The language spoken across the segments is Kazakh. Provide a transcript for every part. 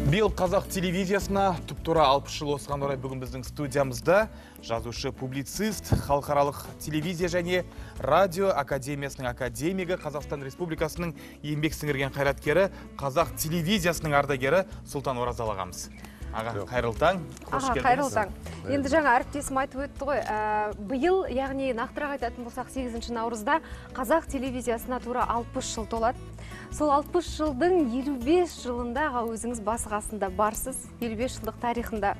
Биыл қазақ телевизиясына тұп-тура 60 жыл осыған орай бүгін біздің студиямызда жазушы, публицист, халықаралық телевизия және радио академиясының академигі, Қазақстан Республикасының еңбек сіңірген қайраткері, қазақ телевизиясының ардагері Сұлтан Оразалы ағамыз. Аға, қайырлы таң. Аға, қайырлы таң. Енді жаңа әріптесім айтып өтті ғой, биыл, яғни нақтырақ айтатын болсақ 8 наурызда қазақ телевизиясына тура 60 жыл толады. Сол 60 жылдың 55 жылында өзіңіз басы қасында барсыз, 55 жылдық тарихында.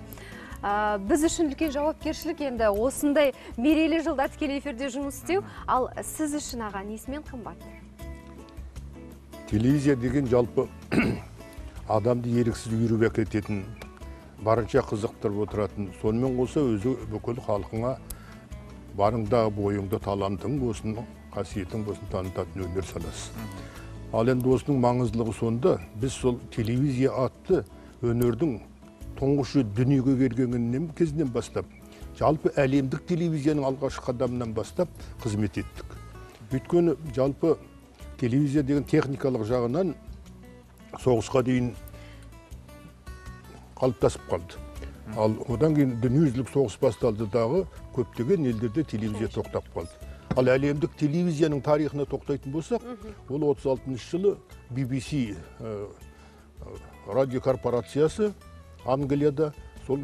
Біз үшін үлкен жауапкершілік енді осындай мерейлі жылда тікелей эфирде жұмыс істеу, ал сіз үшін аға несімен қымбат? Телевизия деген жалпы адамды еріксіз үйіріп әкететін, барынша қызықтырып отыратын, сонымен қоса өзі бүкіл халқыңа барыңдағы бойыңды талантың болсын, қасиетің болсын танытатын өнер саласы. Ал енді осының маңыздылығы сонда, біз сол телевизия атты өнердің тұңғыш дүниеге келгеннен кезінен бастап, жалпы әлемдік телевизияның алғашқы қадамынан бастап қызмет еттік. Өйткені жалпы телевизия деген техникалық жағынан соғысқа дейін қалыптасып қалды. Ал одан кейін дүниежүзілік соғыс басталдыдағы көптеген елдерде телевизия тоқтап қалды. Ал әлемдік телевизияның тарихына тоқтайтын болсақ, ол 36 жылы BBC радиокорпорациясы Англияда сол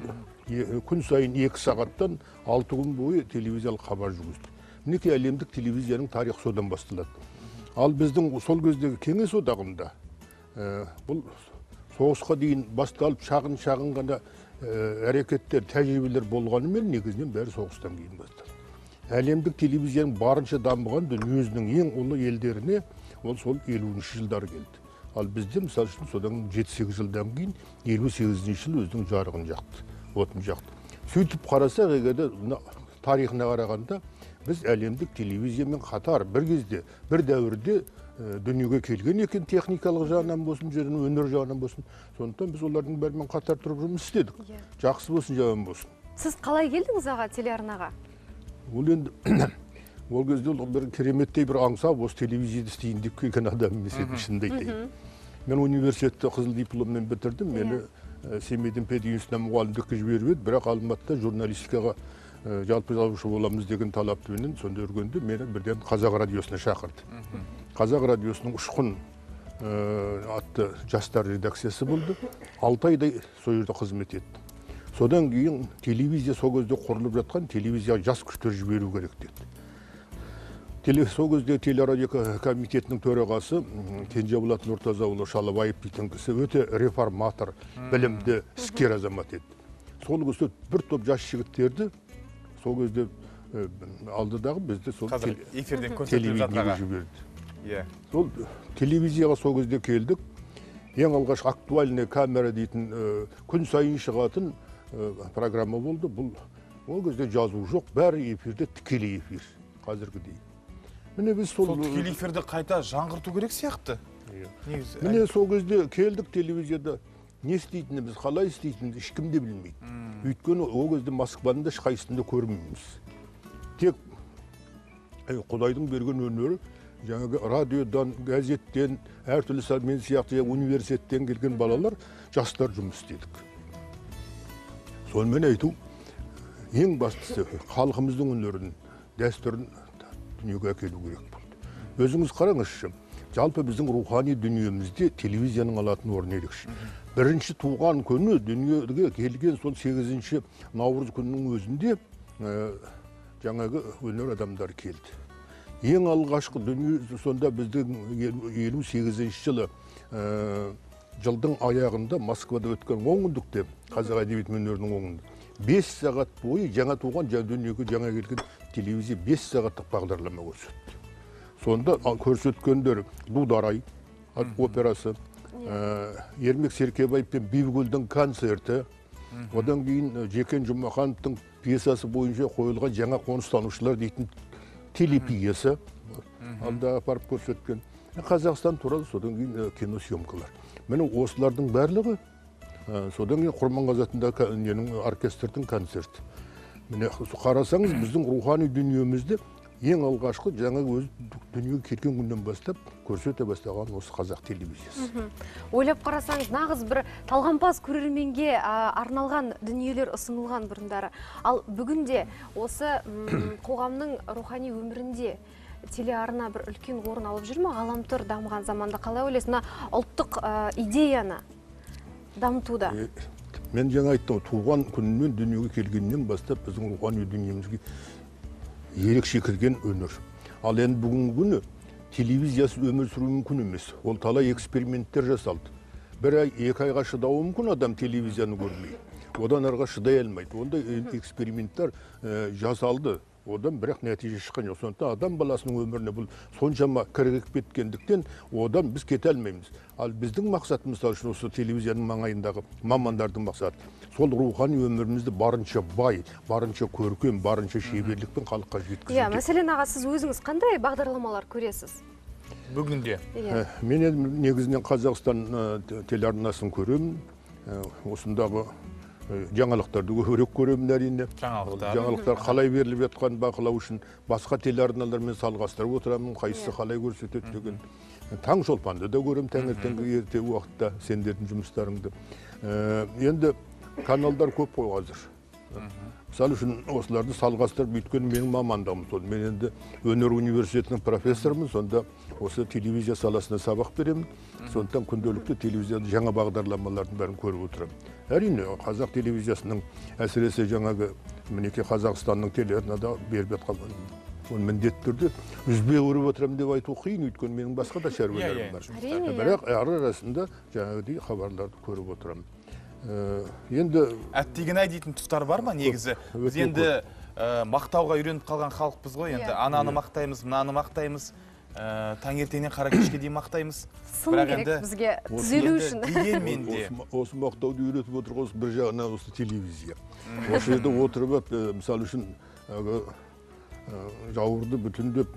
күн сайын 2 сағаттан 6 күн бойы телевизиялық хабар жүргізді. Мінекей әлемдік телевизияның тарихы содан басталады. Ал біздің сол кездегі кеңес одағында бұл соғысқа дейін басталып шағын ғана әрекеттер, тәжірибелер болғанымен негізінен бәрі соғыстан кейін басталды. Әлемдік телевизияның барынша дамыған дүниежүзінің ең ұлы елдеріне ол сол 50-ші жылдар келді. Ал бізде мысалы үшін содан 7-8 жылдан кейін 58-ші жыл өзінің жарығын жақты, отын жақты. Сөйтіп қарасақ, егер тарихына қарағанда біз әлемдік телевизиямен қатар бір кезде, бір дәуірде дүниеге келген екен, техникалық жағынан болсын, өнер жағынан болсын. Сондықтан біз олардың бәрімен қатар тұрып жұмыс істедік. Жақсы болсын, жаман болсын. Сіз қалай келдіңіз аға телеарнаға? Ол енді ол кезде бір кереметтей бір аңсап, осы телевизияда істейін деп келген адам емес еді, шынымды айтайын. Мен университетті қызыл дипломмен бітірдім. Мені Семейден пединститутына мұғалімдікке жіберіп еді, бірақ Алматыда журналистикаға жалпы жазушы боламыз деген талаппенен сонда жүргенде мені бірден Қазақ радиосына шақырды. Қазақ радиосының Ұшқын атты жастар редакциясы болды. 6 айдай сол жерде қызмет етті. Содан кейін телевизия сол кезде құрылып жатқан, телевизияға жас күштер жіберу керек деді. Сол кезде телерадио комитетінің төрағасы Кенжеболат Нұртазаұлы Шалабаев дейтін кісі өте реформатор, білімді, іскер азамат еді. Сол кезде бір топ жас жігіттерді сол кезде алдыдағы бізді сол телевизияға жіберді. Сол телевизияға сол кезде келдік. Ең алғаш актуальный камера дейтін күн сайын шығатын программа болды. Ол кезде жазу жоқ, бәрі эфирде тікелей эфир, қазіргідей. Міне біз сол тікелей эфирді қайта жаңғырту керек сияқты. Міне сол кезде келдік телевизияда. Не істейтініміз, қалай істейтініміз ешкім де білмейді. Өйткені ол кезде Москваның да ешқайсысында көрмейміз. Тек Құдайдың берген өнері, жаңағы радиодан, газеттен, әртүрлі мен сияқты университеттен келген балалар, жастар жұмыс істедік. Сонымен айту, ең бастысы халқымыздың өнерін, дәстүрін дүниеге әкелу керек болды. Өзіңіз қараңызшы, жалпы біздің рухани дүниемізде телевизияның алатын орны ерекше. Бірінші туған күні дүниеге келген сол 8 наурыз күнінің өзінде жаңағы өнер адамдар келді. Ең алғашқы дүние сонда біздің 58 жылы жылдың аяғында Москвада өткен оңындықте, қазақ әдебиет өнерінің оңында 5 сағат бойы жаңа туған дүниеге жаңа келген телевизия 5 сағаттық бағдарлама көрсетті. Сонда көрсеткендер Дударай операсы, Ермек Серкебаев пен Бибігүлдің концерті, одан кейін Жекен Жұмахановтың пьесасы бойынша қойылған жаңа қоныстанушылар дейтін телепьеса, алда апарып көрсеткен. Қазақстан туралы содан кейін киносъемкалар. Міне осылардың барлығы содан кейін Құрманғазы атындағы оркестрдің концерті. Міне қарасаңыз біздің рухани дүниемізде ең алғашқы жаңа өзі дүниеге келген күннен бастап көрсете бастаған осы қазақ телевизиясы. Ойлап қарасаңыз, нағыз бір талғампаз көрерменге арналған дүниелер ұсынылған бұрындары. Ал бүгінде осы қоғамның рухани өмірінде телеарна бір үлкен орын алып жүр ме? Ғаламтор дамыған заманда қалай ойлайсыз? Мына ұлттық идеяны дамытуда. Мен жаңа айттым, туған күнінен дүниеге келгеннен бастап біздің рухани дүниемізге ерекше кірген өнер. Ал енді бүгінгі күні телевизиясыз өмір сүру мүмкін емес. Ол талай эксперименттер жасалды. Бір ай, 2 айға шыдауы мүмкін адам телевизияны көрмей. Одан арға шыдай алмайды. Ондай эксперименттер жасалды. Одан бірақ нәтиже шыққан жоқ. Сондықтан адам баласының өміріне бұл соншама кірігіп кеткендіктен одан біз кете алмаймыз. Ал біздің мақсатымыз, мысалы үшін осы телевизияның маңайындағы мамандардың мақсаты сол рухани өмірімізді барынша бай, барынша көркем, барынша шеберлікпен халыққа жеткізу. Иә, мәселен аға, сіз өзіңіз қандай бағдарламалар көресіз? Бүгінде. Мен негізінен Қазақстан телеарнасын көремін. Осындағы жаңалықтарды көбірек көремін әрине. Жаңалықтар қалай беріліп жатқан бақылау үшін басқа телеарналармен салғастырып отырамын, қайсысы қалай көрсетеді деген. Таң шолпанды да көремін таңертеңгі ерте уақытта сендердің жұмыстарыңды. Енді каналдар көп қой қазір. Мысалы үшін осыларды салғастырып өйткені менің мамандығым сол. Мен енді өнер университетінің профессорымын, сонда осы телевизия саласына сабақ беремін. Сондықтан күнделікті телевизияда жаңа бағдарламалардың бәрін көріп отырамын. Әрине, қазақ телевизиясының әсіресе жаңағы мінеке Қазақстанның телеарнада беріп жатқан міндетті түрде үзбей көріп отырамын деп айту қиын, өйткені менің басқа да шаруаларым бар. Бірақ арасында жаңағыдай хабарларды көріп отырамын. Енді әттеген-ай дейтін тұстар бар ма негізі? Біз енді мақтауға үйреніп қалған халықпыз ғой, енді ананы мақтаймыз, мынаны мақтаймыз, таңертеңнен қара кешке дейін мақтаймыз. Сын керек бізге түзелу үшін. Дегенмен де осы мақтауды үйретіп отырған бір жағынан осы телевизия. Осы жерде отырып, мысалы үшін жауырды бүтіндеп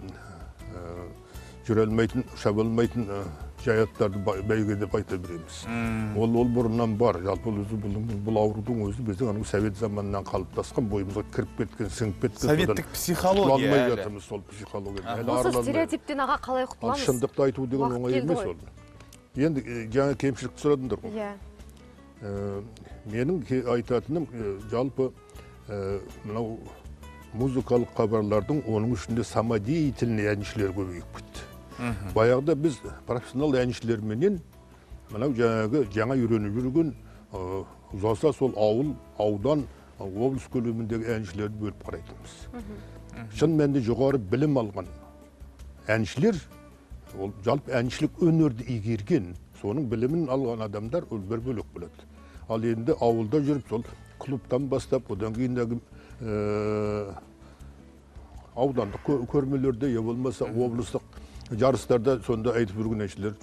жүре алмайтын, шаба алмайтын жаяттарды бәйге деп айта береміз. Ол бұрыннан бар. Жалпы бұл аурудың өзі біздің совет заманынан қалыптасқан, бойымызға кіріп кеткен, сіңіп кеткен. Советтік психология әлі. Жатырмыз сол психология. Осы стереотиптен аға қалай құтыламыз? Шындықты айту деген оңай емес ол. Енді жаңа кемшілікті сұрадыңдар ғой. Менің айтатыным жалпы мынау музыкалық хабарлардың оның ішінде самодеятельный әншілер көбейіп кетті. Баяғыда біз профессионал әншілерменен мынау жаңа үйреніп жүрген ұзаса сол ауыл, аудан, облыс көлеміндегі әншілерді бөліп қарайтынбыз. Шын мәнінде жоғары білім алған әншілер, ол жалпы әншілік өнерді игерген, соның білімін алған адамдар ол бір бөлек болады. Ал енді ауылда жүріп сол клубтан бастап, одан кейіндегі аудандық көрмелерде, я болмаса облыстық жарыстарда сонда айтып жүрген әншілер.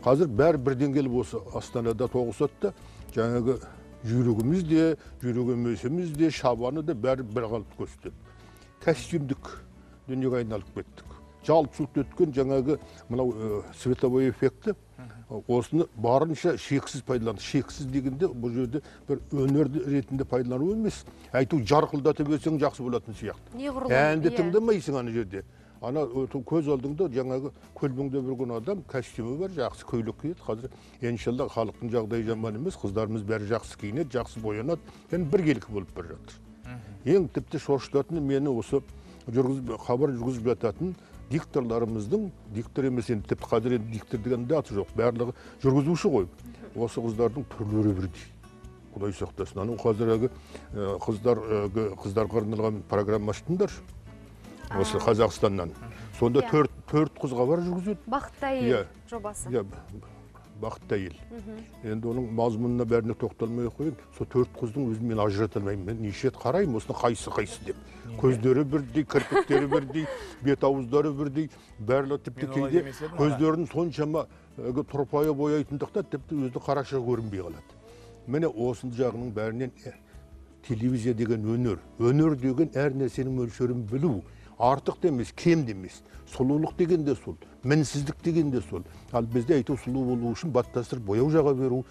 Қазір бәрі бірден келіп осы Астанада тоғысады да, жаңағы жүрегіміз де, жүрек емесіміз де, шабаны да бәрі бір қалып көрсетеді. Костюмдік дүниеге айналып кеттік. Жалпы өткен жаңағы мынау световой эффекті, осыны барынша шексіз пайдаланды. Шексіз дегенде бұл жерде бір өнер ретінде пайдалану емес. Айту жарқылдатып өтсең жақсы болатын сияқты. Әнді тыңдамайсың ана жерде. Ана көз алдыңда жаңағы көлбеңде бүрген адам, костюмі бар, жақсы көйлек киеді. Қазір иншалла халықтың жағдайы жаман емес, қыздарымыз бәрі жақсы киінеді, жақсы боянады. Yani біргелік болып бір жатыр. Ең тіпті шошытатын мені осы хабар жүргізіп жататын дикторларымыздың, диктор емес енді тіпті қазір диктор деген де аты жоқ, барлығы жүргізуші ғой. Осы қыздардың түрлері бірдей. Құдай сақтасын. Ана қазіргі қыздарға арналған программа аштыңдар. Осы Қазақстаннан. Сонда төрт қызға бар жүргізеді. Бақытты әйел жобасы. Бақытты әйел. Енді оның мазмұнына бәріне тоқталмай қойып, сол төрт қыздың өзін мен ажырата алмаймын. Мен неше рет қараймын, осыны қайсы деп. Көздері бірдей, кірпіктері бірдей, бет ауыздары бірдей, барлығы тіпті кейде көздерін соншама тұрпайы бояйтындықтан тіпті өзі қараша көрінбей қалады. Міне осының жағының бәрінен телевизия деген өнер. Өнер деген әр нәрсенің мөлшерін білу. Артық демес, кем демес. Сұлулық деген де сол, мінсіздік деген де сол. Ал бізде айту сұлу болу үшін баттастырып бояу жаға беру,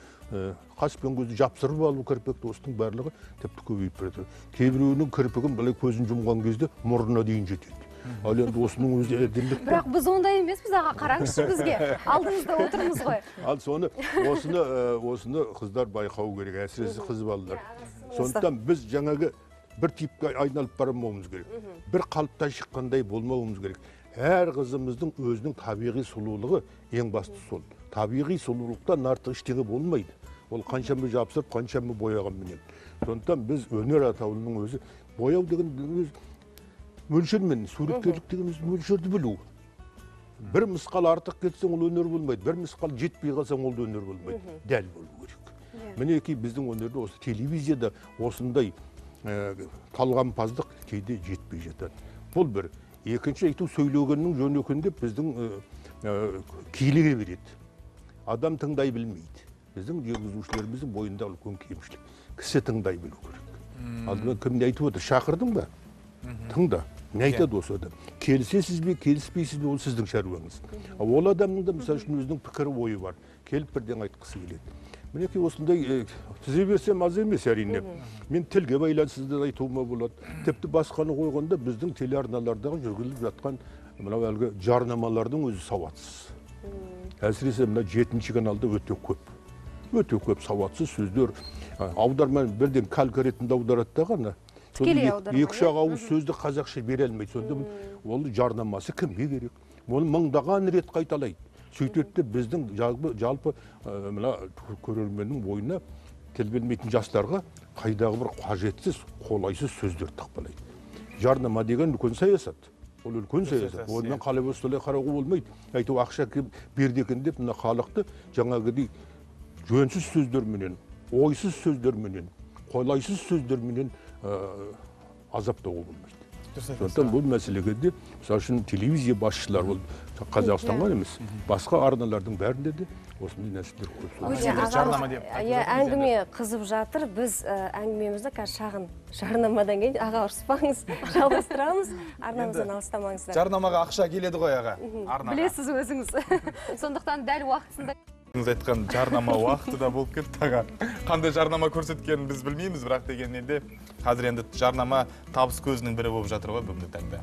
қас пен көзді жапсырып алу кірпікті, осының барлығы тіпті көбейіп береді. Кейбіреуінің кірпігін былай көзін жұмған кезде мұрнына дейін жетеді. Ал енді осының өзі әділдік. Бірақ біз ондай емеспіз, аға, қараңызшы бізге. Алдыңызда отырмыз ғой. Ал осыны қыздар байқау керек, әсіресе қыз балалар. Сондықтан біз жаңағы бір типке айналып бармауымыз керек. Бір қалыптан шыққандай болмауымыз керек. Әр қызымыздың өзінің табиғи сұлулығы ең басты сол. Табиғи сұлулықтан артық ештеңе болмайды. Ол қаншама жапсырып, қаншама бояған менен. Сондықтан біз өнер атаулының өзі бояу деген мөлшермен, суреткерлік деген мөлшерді білу. Бір мысқал артық кетсең ол өнер болмайды, бір мысқал жетпей қалсаң ол өнер болмайды. Дәл болу керек. Мінекей біздің өнерде осы телевизияда осындай талғампаздық кейде жетпей жатады. Бұл бір. Екінші айту сөйлегеннің жөн екен деп біздің киіліге береді. Адам тыңдай білмейді. Біздің жүргізушілеріміздің бойында үлкен кемшілік. Кісі тыңдай білу керек. Алдымен кімді айтып отыр? Шақырдың ба? Тыңда. Не айтады осы адам? Келісесіз бе, келіспейсіз бе, ол сіздің шаруаңыз. Ол адамның да мысалы үшін өзінің пікірі ойы бар. Келіп бірден айтқысы келеді. Мінекей осындай тізе берсем аз емес әрине. Мен тілге байланысты айтуыма болады. Тіпті басқаны қойғанда біздің телеарналардағы жүргізіліп жатқан мынау әлгі жарнамалардың өзі сауатсыз. Әсіресе мына 7-ші каналда өте көп сауатсыз сөздер. Аударма бірден калька ретінде аударады да ғана. Екі-үш ауыз сөзді қазақша бере алмайды. Сонда ол жарнамасы кімге керек? Оны мыңдаған рет қайталайды. Сөйтеді біздің жалпы мына көрерменнің бойына тіл білмейтін жастарға қайдағы бір қажетсіз, қолайсыз сөздер тақпалайды. Жарнама деген үлкен саясат. Ол үлкен саясат. Онымен қалай болса солай қарауға болмайды. Айту ақша берді екен деп мына халықты жаңағыдай жөнсіз сөздерменен, ойсыз сөздерменен, қолайсыз сөздерменен азаптауға болмайды. Сондықтан бұл мәселеге де, мысалы үшін телевизия басшылар, ол Қазақстанға емес, басқа арналардың бәрінде де осындай нәрселер көп. Әңгіме қызып жатыр, біз әңгімемізді шағын жарнамадан кейін, аға ұрыспаңыз, жалғастырамыз, арнамыздан алыстамаңыздар. Жарнамаға ақша келеді ғой, аға. Білесіз өзіңіз. Сондықтан дәл уақытысында Сіз айтқан жарнама уақыты да болып кетті, аға. Қандай жарнама көрсеткенін біз білмейміз, бірақ дегенмен де қазір енді жарнама табыс көзінің бірі болып жатыр ғой бүгінгі таңда.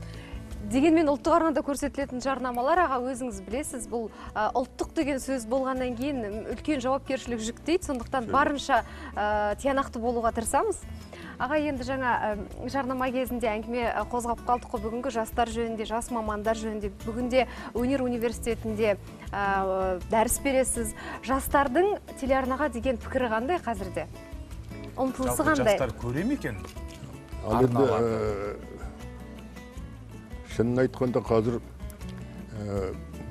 Дегенмен ұлттық арнада көрсетілетін жарнамалар, аға, өзіңіз білесіз, бұл ұлттық деген сөз болғаннан кейін үлкен жауапкершілік жүктейді, сондықтан барынша тиянақты болуға тырысамыз. Аға, енді жаңа жарнама кезінде әңгіме қозғап қалдық қой, бүгінгі жастар жөнінде, жас мамандар жөнінде, бүгінде өнер университетінде дәріс бересіз. Жастардың телеарнаға деген пікірі қандай қазірде? Ұмтылысы қандай? Жастар көре ме екен? Ал енді шынын айтқанда қазір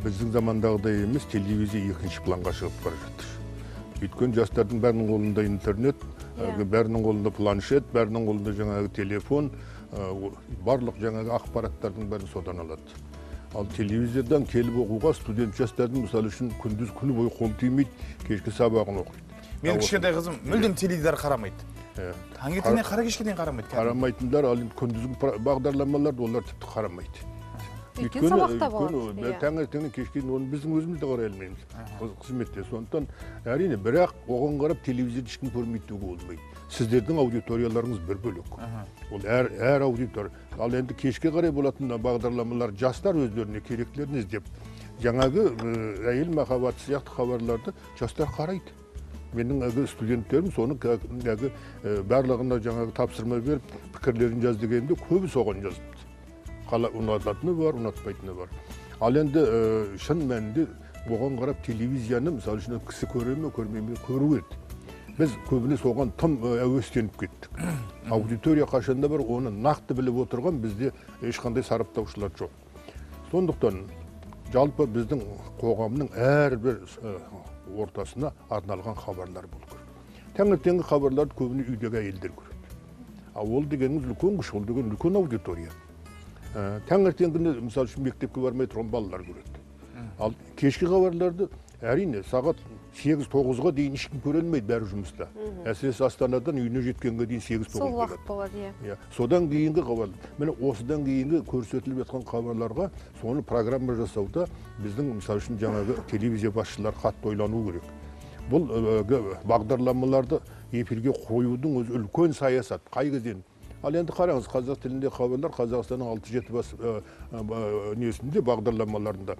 біздің замандағыдай емес, телевизия екінші планға шығып бара жатыр. Өйткені жастардың бәрінің қолында интернет, бәрінің қолында планшет, бәрінің қолында жаңағы телефон, барлық жаңағы ақпараттардың бәрін содан алады. Ал телевизиядан келіп оқуға студент жастардың мысалы үшін күндіз күні бойы қол тимейді, кешкі сабағын оқиды. Менің кішкентай қызым мүлдем теледидар қарамайды. Таңертеңнен қара кешке дейін қарамайды. Қарамайтындар, ал күндізгі бағдарламаларды олар тіпті қарамайды. Өйткені сабақта болады. Таңертеңнен кешке оны біздің өзіміз де қарай алмаймыз. Қызметте. Сондықтан әрине, бірақ оған қарап телевизорды ешкім көрмейді деуге болмайды. Сіздердің аудиторияларыңыз бір бөлек. Ол әр аудитория. Ал енді кешке қарай болатын бағдарламалар жастар өздеріне керектілерін іздеп, жаңағы әйел махаббаты сияқты хабарларды жастар қарайды. Менің студенттерім соны барлығына жаңағы тапсырма беріп, пікірлерін жаз дегенде көбі соған жазыпты. Ұнататыны бар, ұнатпайтыны бар. Ал енді шын мәнінде оған қарап телевизияны, мысалы үшін кісі көре ме, көрмей ме, көру еді. Біз көбіне соған тым әуестеніп кеттік. Аудитория қашанда бар, оны нақты біліп отырған бізде ешқандай сараптаушылар жоқ. Сондықтан жалпы біздің қоғамның әрбір ортасына арналған хабарлар болу керек. Таңертеңгі хабарларды көбіне үйдегі әйелдер көреді. Ол дегеніңіз үлкен күш, ол деген үлкен аудитория. Таңертеңгі мысалы үшін мектепке бармай тұрған балалар көреді. Ал кешкі хабарларды әрине сағат 8-9-ға дейін ешкім көре алмайды, бәрі жұмыста. Әсіресе Астанадан үйіне жеткенге дейін 8-9 сол уақыт болады. Содан кейінгі хабар, міне осыдан кейінгі көрсетіліп жатқан хабарларға соны программа жасауда біздің мысалы үшін жаңағы телевизия басшылар қатты ойлану керек. Бұл бағдарламаларды эфирге қоюдың өзі үлкен саясат. Қай кезден Ал енді қараңыз, қазақ тілінде хабарлар Қазақстанның 6-7 бас несінде, бағдарламаларында,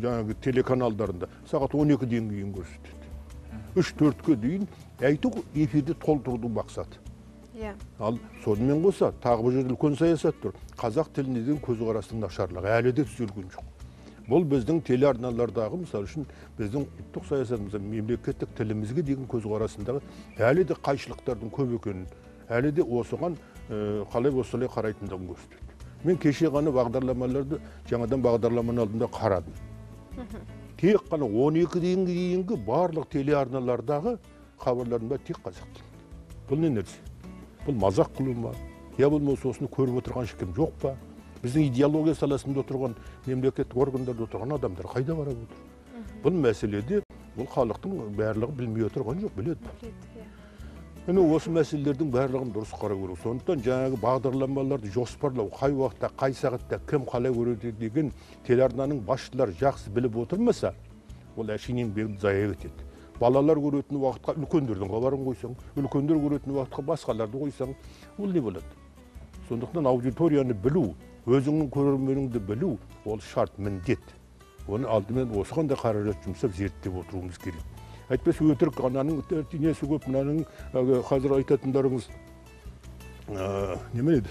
жаңағы телеканалдарында сағат 12-ден кейін көрсетеді. 3-4-ке дейін әйту эфирді толтырудың мақсаты. Ал сонымен қоса, тағы бір жерде үлкен саясат тұр. Қазақ тіліне деген көзқарастың нашарлығы әлі де түзелген жоқ. Бұл біздің телеарналардағы, мысалы үшін, біздің ұлттық саясатымызда мемлекеттік тілімізге деген көзқарасындағы әлі де қайшылықтардың көп екенін, әлі де осыған қалай осылай қарайтындығын көрсетеді. Мен кеше ғана бағдарламаларды, жаңадан бағдарламаның алдында қарадым. Тек қана 12-ден кейінгі барлық телеарналардағы хабарлардың бәрі тек қазақ тілінде. Бұл не нәрсе? Бұл мазақ қылу ма? Я болмаса осыны көріп отырған ешкім жоқ па? Біздің идеология саласында отырған мемлекеттік органдарда отырған адамдар қайда қарап отыр? Бұл мәселеде бұл халықтың барлығы білмей отырған жоқ, біледі. Міне осы мәселелердің барлығын дұрыс қарау керек. Сондықтан жаңағы бағдарламаларды жоспарлау, қай уақытта, қай сағатта кім қалай көреді деген телеарнаның басшылары жақсы біліп отырмаса, ол әшейін еңбегін зая кетеді. Балалар көретін уақытқа үлкендердің хабарын қойсаң, үлкендер көретін уақытқа басқаларды қойсаң, ол не болады? Сондықтан аудиторияны білу, өзіңнің көрерменіңді білу, ол шарт, міндет. Оны алдымен осыған да қаражат жұмсап зерттеп отыруымыз керек. Әйтпесе өтірік ананың несі көп, мынаның қазір айтатындарыңыз неме еді?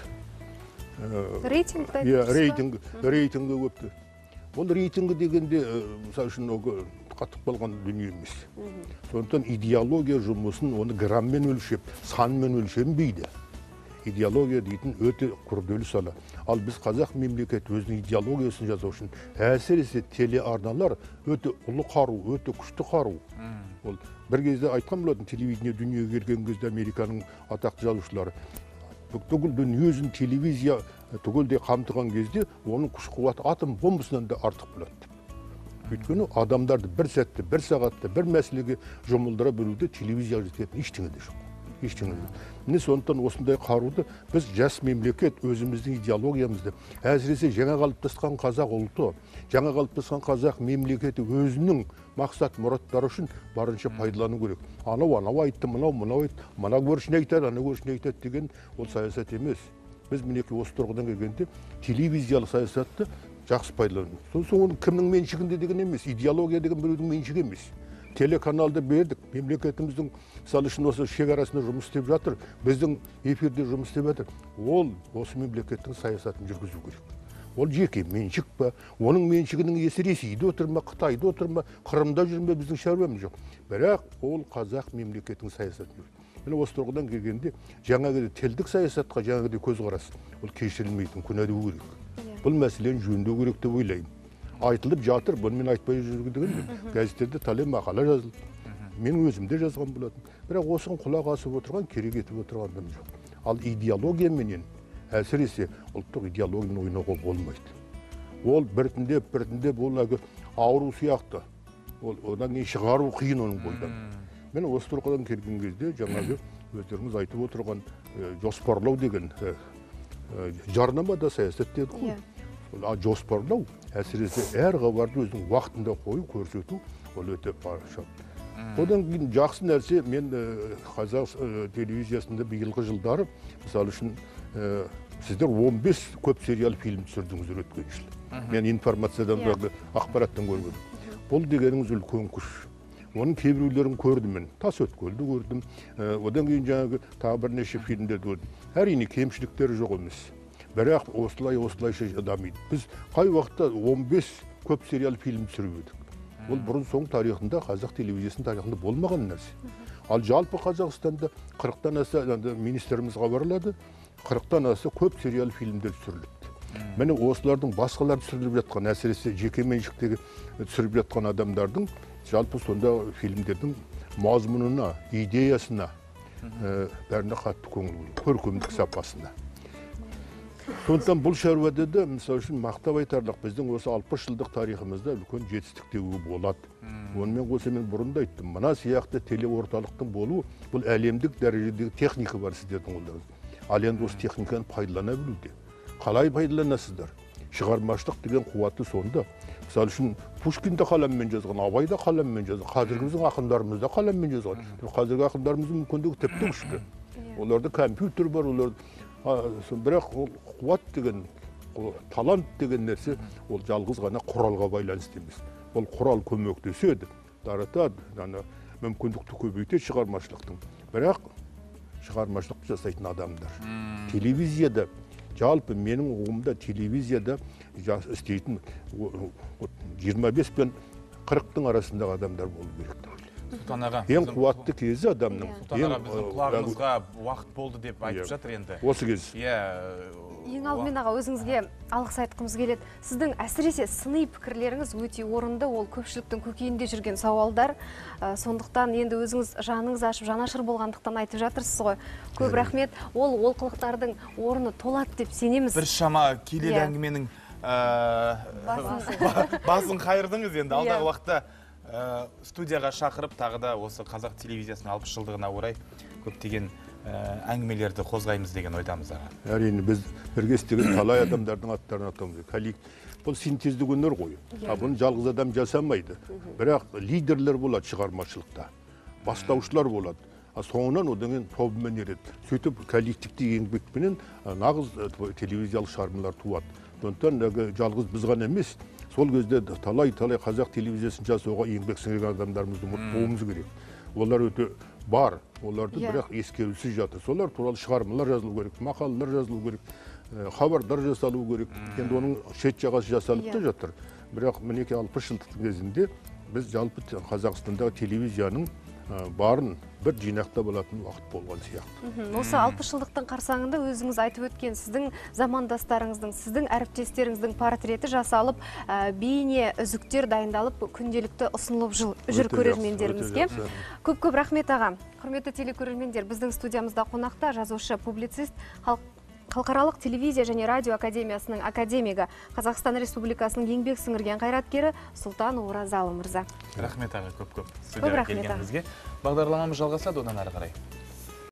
Рейтингі көпті. Ол рейтингі дегенде, мысалы үшін, қатып қалған дүние емес. Сондықтан идеология жұмысын оны граммен өлшеп, санмен өлшенбейді. Идеология дейтін өте күрделі сала. Ал біз қазақ мемлекет өзінің идеологиясын жазу үшін әсіресе телеарналар өте ұлы қару, өте күшті қару. Ол бір кезде айтқан болатын, телевидение дүниеге келген кезде Американың атақты жазушылары түгел дүниежүзін телевизия түгелдей қамтыған кезде оның күш қуаты атом бомбасынан да артық болады. Өйткені адамдарды бір сәтте, бір сағатта, бір мәселеге жұмылдыра білуде телевизия жететін ештеңе де жоқ. Міне сондықтан осындай қаруды біз жас мемлекет өзіміздің идеологиямызды, әсіресе жаңа қалыптасқан қазақ ұлты, жаңа қалыптасқан қазақ мемлекеті өзінің мақсат мұраттары үшін барынша пайдалану керек. Анау айтты, мынау айтты, мына көршіне айтады, ана көршіне айтады деген ол саясат емес. Біз мінеки осы тұрғыдан келгенде телевизиялық саясатты жақсы пайдалану. Соның кімнің меншігінде деген емес, идеология деген біреудің меншігі емес. Телеканалды бердік, мемлекетіміздің мысалы үшін осы шекарасында жұмыс істеп жатыр, біздің эфирде жұмыс істеп жатыр. Ол осы мемлекеттің саясатын жүргізу керек. Ол жеке меншік па, оның меншігінің иесі Ресейде отыр ма, Қытайда отыр ма, Қырымда жүр ме, біздің шаруамыз жоқ. Бірақ ол қазақ мемлекеттің саясатын жүргізеді. Міне осы тұрғыдан келгенде жаңағы тілдік саясатқа жаңағы көзқарас ол кешірілмейтін, күнәдіу керек. Бұл мәселені жөндеу керек деп ойлаймын. Айтылып жатыр, бұны мен айтпай жүргендігім, газеттерде талай мақала жазылды. Мен өзімде жазған болатын. Бірақ осыған құлақ асып отырған, керек етіп отырғаным жоқ. Ал идеологияменен, әсіресе ұлттық идеологияны ойнауға болмайды. Ол біртіндеп ол ауру сияқты. Одан кейін шығару қиын оның бойдан. Мен осы тұрғыдан келген кезде жаңағы өздеріңіз айтып отырған жоспарлау деген жарнама да саясат деді ғой. Жоспарлау, әсіресе әр хабарды өзінің уақытында қойып көрсету, ол өте параша. Одан кейін жақсы нәрсе, мен қазақ телевизиясында биылғы жылдары, мысалы үшін, сіздер 15 көп сериал фильм түсірдіңіздер өткен жыл. Мен информациядан ақпараттан көргенмін. Бұл дегеніңіз үлкен күш. Оның кейбіреулерін көрдім мен. Тасөткелді көрдім. Одан кейін жаңағы тағы бірнеше фильмдерді көрдім. Әрине кемшіліктері жоқ емес. Бірақ осылайша дамиды. Біз қай уақытта 15 көп сериал фильм түсіріп едік. Ол бұрын соң тарихында, қазақ телевизиясының тарихында болмаған нәрсе. Ал жалпы Қазақстанда 40-тан аса министріміз хабарлады, 40-тан аса көп сериал фильмдер түсіріліпті. Міне осылардың басқалар түсіріліп жатқан, әсіресе жеке меншіктегі түсіріп жатқан адамдардың жалпы сонда фильмдердің мазмұнына, идеясына бәріне қатты көңіл бөлу, көркемдік сапасына. Сондықтан бұл шаруада да, мысалы үшін, мақтап айтарлық біздің осы 60 жылдық тарихымызда үлкен жетістік деуге болады. Онымен қоса мен бұрында айттым, мына сияқты телеорталықтың болуы, бұл әлемдік дәрежедегі техника бар сіздердің қолдарыңызда. Ал енді осы техниканы пайдалана білуде. Қалай пайдаланасыздар? Шығармашылық деген қуаты сонда. Мысалы үшін, Пушкин де қаламмен жазған, Абай да қаламмен жазған, қазіргі біздің ақындарымыз да қаламмен жазған. Қазіргі ақындарымыздың мүмкіндігі тіпті күшті. Оларда компьютер бар, оларда бірақ ол қуат деген, талант деген нәрсе ол жалғыз ғана құралға байланысты емес. Ол құрал көмектеседі, таратады, мүмкіндікті көбейтеді шығармашылықтың. Бірақ шығармашылық жасайтын адамдар. Телевизияда, жалпы менің ұғымда телевизияда істейтін 25 пен 40-тың арасындағы адамдар болу керек. Сұлтан аға, ең қуатты кезі адамның. Сұлтан аға, біздің құлағымызға уақыт болды деп айтып жатыр енді. Осы кез. Ең алдымен аға, өзіңізге алғыс айтқымыз келеді. Сіздің әсіресе сыни пікірлеріңіз өте орынды, ол көпшіліктің көкейінде жүрген сауалдар. Сондықтан енді өзіңіз жаныңыз ашып, жанашыр болғандықтан айтып жатырсыз ғой. Көп рахмет. Ол олқылықтардың орны толады деп сенеміз. Бір шама келелі әңгіменің басын қайырдыңыз енді. Алдағы уақытта студияға шақырып, тағы да осы қазақ телевизиясының 60 жылдығына орай көптеген әңгімелерді қозғаймыз деген ойдамыз аға. Әрине біз бірге істеген талай адамдардың аттарын атауымыз керек. Бұл синтездік өнер ғой. Бұны жалғыз адам жасамайды. Бірақ лидерлер болады шығармашылықта. Бастаушылар болады. Соңынан одан тобымен ереді. Сөйтіп коллективті еңбекпенен нағыз телевизиялық шығармалар туады. Сондықтан жалғыз біз ғана емес, сол кезде талай қазақ телевизиясын жасауға еңбек сіңірген адамдарымызды ұмытпауымыз керек. Олар өте бар, оларды бірақ ескерусіз жатыр. Солар туралы шығармалар жазылу керек, мақалалар жазылу керек, хабардар жасалу керек. Енді оның шет жағасы жасалып та жатыр. Бірақ мінеки 60 жылдық кезінде біз жалпы Қазақстандағы телевизияның барын бір жинақта болатын уақыт болған сияқты. Осы 60 жылдықтың қарсаңында өзіңіз айтып өткен сіздің замандастарыңыздың, сіздің әріптестеріңіздің портреті жасалып, бейне үзіктер дайындалып, күнделікті ұсынылып жүр көрермендерімізге. Көп рахмет аға. Құрметті телекөрермендер, біздің студиямызда қонақта жазушы, публицист, Халықаралық телевизия және радио академиясының академигі, Қазақстан Республикасының еңбек сіңірген қайраткері Сұлтан Оразалы мырза. Рахмет аға, көп студияға келгеніңізге. Бағдарламамыз жалғасады одан ары қарай.